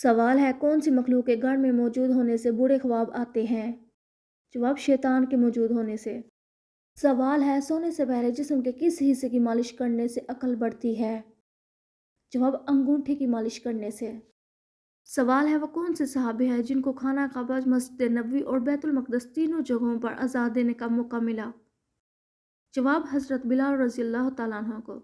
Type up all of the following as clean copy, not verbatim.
سوال ہے کون سی مخلوق کے گھر میں موجود ہونے سے برے خواب آتے ہیں؟ جواب شیطان کے موجود ہونے سے۔ سوال ہے سونے سے پہلے جسم کے کس حصے کی مالش کرنے سے عقل بڑھتی ہے؟ جواب انگوٹھے کی مالش کرنے سے۔ سوال ہے وہ کون سے صحابی ہیں جن کو خانہ کعبہ، مسجد نبوی اور بیت المقدس تینوں جگہوں پر اذان دینے کا موقع ملا؟ جواب حضرت بلال رضی اللہ تعالیٰ عنہ کو۔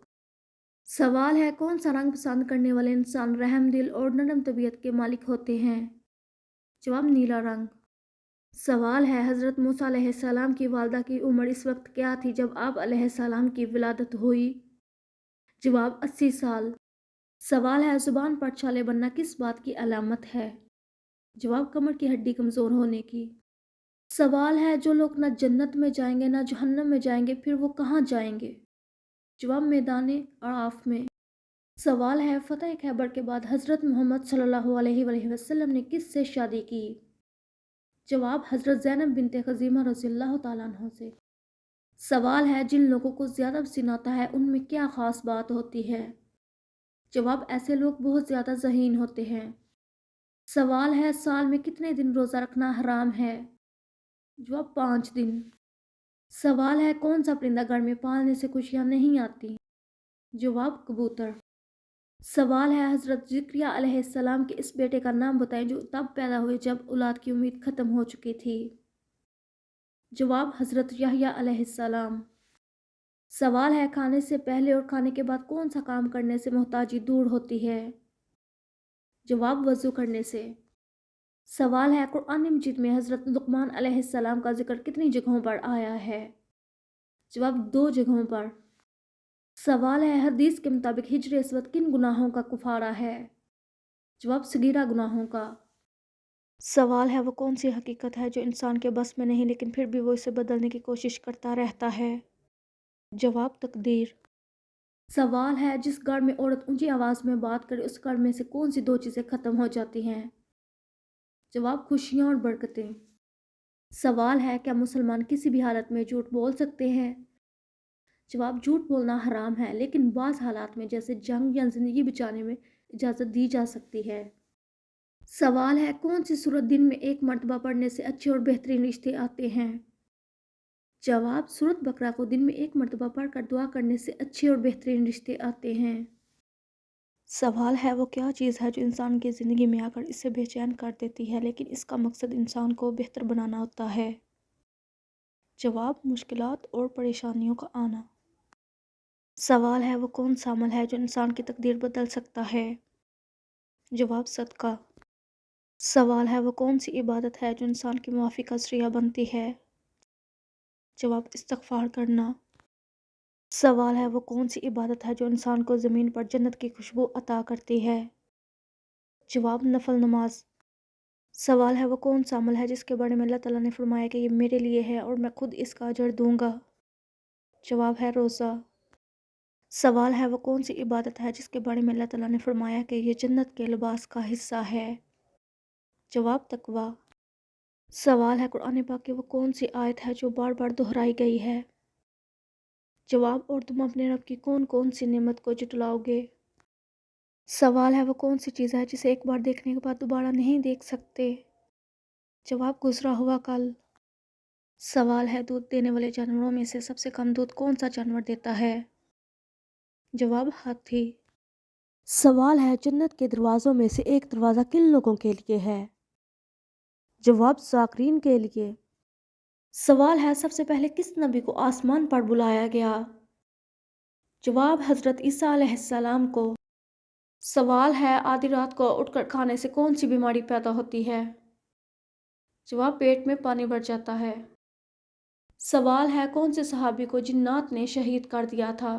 سوال ہے کون سا رنگ پسند کرنے والے انسان رحم دل اور نرم طبیعت کے مالک ہوتے ہیں؟ جواب نیلا رنگ۔ سوال ہے حضرت موسیٰ علیہ السلام کی والدہ کی عمر اس وقت کیا تھی جب آپ علیہ السلام کی ولادت ہوئی؟ جواب 80 سال۔ سوال ہے زبان پر چھالے بننا کس بات کی علامت ہے؟ جواب کمر کی ہڈی کمزور ہونے کی۔ سوال ہے جو لوگ نہ جنت میں جائیں گے نہ جہنم میں جائیں گے پھر وہ کہاں جائیں گے؟ جواب میدان عراف میں۔ سوال ہے فتح خیبر کے بعد حضرت محمد صلی اللہ علیہ وآلہ وسلم نے کس سے شادی کی؟ جواب حضرت زینب بنت خزیمہ رضی اللہ تعالیٰ عنہ سے۔ سوال ہے جن لوگوں کو زیادہ پسینہ آتا ہے ان میں کیا خاص بات ہوتی ہے؟ جواب ایسے لوگ بہت زیادہ ذہین ہوتے ہیں۔ سوال ہے سال میں کتنے دن روزہ رکھنا حرام ہے؟ جواب 5 دن۔ سوال ہے کون سا پرندہ گھر میں پالنے سے خوشیاں نہیں آتی؟ جواب کبوتر۔ سوال ہے حضرت زکریا علیہ السلام کے اس بیٹے کا نام بتائیں جو تب پیدا ہوئے جب اولاد کی امید ختم ہو چکی تھی؟ جواب حضرت یحییٰ علیہ السلام۔ سوال ہے کھانے سے پہلے اور کھانے کے بعد کون سا کام کرنے سے محتاجی دور ہوتی ہے؟ جواب وضو کرنے سے۔ سوال ہے قرآن مجید میں حضرت لقمان علیہ السلام کا ذکر کتنی جگہوں پر آیا ہے؟ جواب 2 جگہوں پر۔ سوال ہے حدیث کے مطابق ہجر اسود کن گناہوں کا کفارہ ہے؟ جواب صغیرہ گناہوں کا۔ سوال ہے وہ کون سی حقیقت ہے جو انسان کے بس میں نہیں لیکن پھر بھی وہ اسے بدلنے کی کوشش کرتا رہتا ہے؟ جواب تقدیر۔ سوال ہے جس گھر میں عورت اونچی آواز میں بات کرے اس گھر میں سے کون سی 2 چیزیں ختم ہو جاتی ہیں؟ جواب خوشیاں اور برکتیں۔ سوال ہے کیا مسلمان کسی بھی حالت میں جھوٹ بول سکتے ہیں؟ جواب جھوٹ بولنا حرام ہے لیکن بعض حالات میں جیسے جنگ یا زندگی بچانے میں اجازت دی جا سکتی ہے۔ سوال ہے کون سی سورت دن میں 1 مرتبہ پڑھنے سے اچھے اور بہترین رشتے آتے ہیں؟ جواب سورت بقرہ کو دن میں 1 مرتبہ پڑھ کر دعا کرنے سے اچھے اور بہترین رشتے آتے ہیں۔ سوال ہے وہ کیا چیز ہے جو انسان کی زندگی میں آ کر اسے بے چین کر دیتی ہے لیکن اس کا مقصد انسان کو بہتر بنانا ہوتا ہے؟ جواب مشکلات اور پریشانیوں کا آنا۔ سوال ہے وہ کون سا عمل ہے جو انسان کی تقدیر بدل سکتا ہے؟ جواب صدقہ۔ سوال ہے وہ کون سی عبادت ہے جو انسان کی معافی کا ذریعہ بنتی ہے؟ جواب استغفار کرنا۔ سوال ہے وہ کون سی عبادت ہے جو انسان کو زمین پر جنت کی خوشبو عطا کرتی ہے؟ جواب نفل نماز۔ سوال ہے وہ کون سا عمل ہے جس کے بارے میں اللہ تعالیٰ نے فرمایا کہ یہ میرے لیے ہے اور میں خود اس کا اجر دوں گا؟ جواب ہے روزہ۔ سوال ہے وہ کون سی عبادت ہے جس کے بارے میں اللہ تعالیٰ نے فرمایا کہ یہ جنت کے لباس کا حصہ ہے؟ جواب تقویٰ۔ سوال ہے قرآن پاک کی وہ کون سی آیت ہے جو بار بار دہرائی گئی ہے؟ جواب اور تم اپنے رب کی کون کون سی نعمت کو جھٹلاؤ گے؟ سوال ہے وہ کون سی چیز ہے جسے ایک بار دیکھنے کے بعد دوبارہ نہیں دیکھ سکتے؟ جواب گزرا ہوا کل۔ سوال ہے دودھ دینے والے جانوروں میں سے سب سے کم دودھ کون سا جانور دیتا ہے؟ جواب ہاتھی۔ سوال ہے جنت کے دروازوں میں سے ایک دروازہ کن لوگوں کے لیے ہے؟ جواب ذاکرین کے لیے۔ سوال ہے سب سے پہلے کس نبی کو آسمان پر بلایا گیا؟ جواب حضرت عیسیٰ علیہ السلام کو۔ سوال ہے آدھی رات کو اٹھ کر کھانے سے کون سی بیماری پیدا ہوتی ہے؟ جواب پیٹ میں پانی بھر جاتا ہے۔ سوال ہے کون سے صحابی کو جنات نے شہید کر دیا تھا؟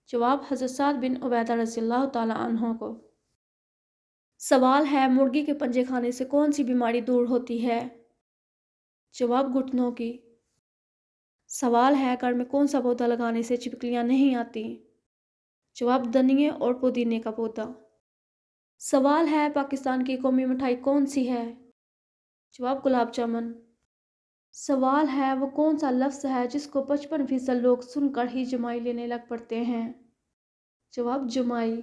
جواب حضرت سعد بن عبیدہ رضی اللہ تعالیٰ عنہ کو۔ سوال ہے مرغی کے پنجے کھانے سے کون سی بیماری دور ہوتی ہے؟ جواب گھٹنوں کی۔ سوال ہے گھر میں کون سا پودا لگانے سے چھپکلیاں نہیں آتی؟ جواب دھنیے اور پودینے کا پودا۔ سوال ہے پاکستان کی قومی مٹھائی کون سی ہے؟ جواب گلاب جامن۔ سوال ہے وہ کون سا لفظ ہے جس کو 55% لوگ سن کر ہی جمائی لینے لگ پڑتے ہیں؟ جواب جمائی۔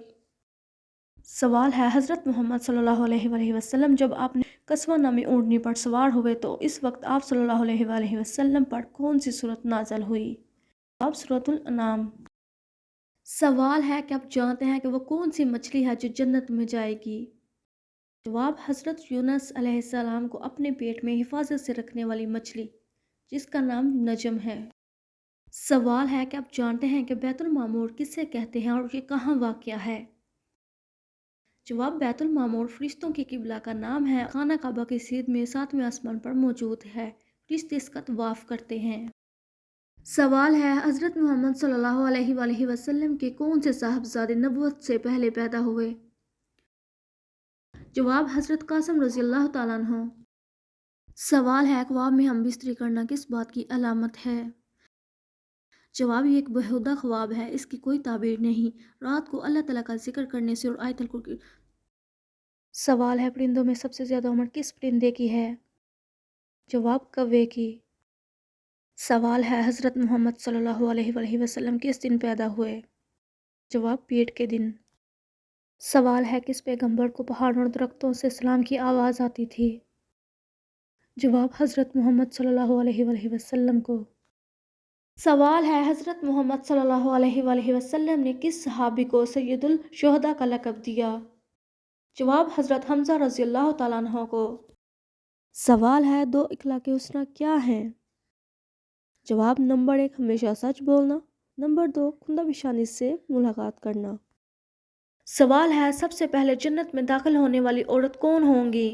سوال ہے حضرت محمد صلی اللہ علیہ وآلہ وسلم جب آپ نے قصوہ نامی اونٹنی پر سوار ہوئے تو اس وقت آپ صلی اللہ علیہ وآلہ وسلم پر کون سی صورت نازل ہوئی؟ جواب سورۃ الانعام۔ سوال ہے کہ آپ جانتے ہیں کہ وہ کون سی مچھلی ہے جو جنت میں جائے گی؟ جواب حضرت یونس علیہ السلام کو اپنے پیٹ میں حفاظت سے رکھنے والی مچھلی جس کا نام نجم ہے۔ سوال ہے کہ آپ جانتے ہیں کہ بیت المعمور کسے کہتے ہیں اور یہ کہاں واقع ہے؟ جواب بیت المعمور فرشتوں کی قبلہ کا نام ہے، خانہ کعبہ کی سیدھ میں 7ویں آسمان پر موجود ہے، فرشتے اس کا طواف کرتے ہیں۔ سوال ہے حضرت محمد صلی اللہ علیہ وآلہ وسلم کے کون سے صاحبزادے نبوت سے پہلے پیدا ہوئے؟ جواب حضرت قاسم رضی اللہ تعالیٰ عنہ۔ سوال ہے خواب میں ہم بستری کرنا کس بات کی علامت ہے؟ جواب یہ ایک بہودہ خواب ہے، اس کی کوئی تعبیر نہیں، رات کو اللہ تعالیٰ کا ذکر کرنے سے اور آیت الکرسی۔ سوال ہے پرندوں میں سب سے زیادہ عمر کس پرندے کی ہے؟ جواب کوے کی۔ سوال ہے حضرت محمد صلی اللہ علیہ وآلہ وسلم کس دن پیدا ہوئے؟ جواب پیٹ کے دن۔ سوال ہے کس پیغمبر کو پہاڑوں اور درختوں سے سلام کی آواز آتی تھی؟ جواب حضرت محمد صلی اللہ علیہ وآلہ وسلم کو۔ سوال ہے حضرت محمد صلی اللہ علیہ وآلہ وسلم نے کس صحابی کو سید الشہداء کا لقب دیا؟ جواب حضرت حمزہ رضی اللہ تعالیٰ عنہ کو۔ سوال ہے دو اخلاق حسنہ کیا ہیں؟ جواب نمبر 1 ہمیشہ سچ بولنا، نمبر 2 کھندہ پیشانی سے ملاقات کرنا۔ سوال ہے سب سے پہلے جنت میں داخل ہونے والی عورت کون ہوں گی؟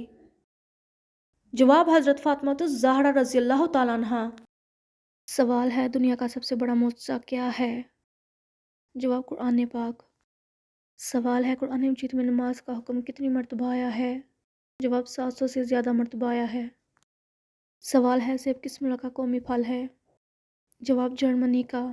جواب حضرت فاطمہ الزہرا رضی اللہ تعالیٰ عنہ۔ سوال ہے دنیا کا سب سے بڑا معجزہ کیا ہے؟ جواب قرآن پاک۔ سوال ہے قرآن مجید میں نماز کا حکم کتنی مرتبہ آیا ہے؟ جواب 700 سے زیادہ مرتبہ آیا ہے۔ سوال ہے سیب کس ملک کا قومی پھل ہے؟ جواب جرمنی کا۔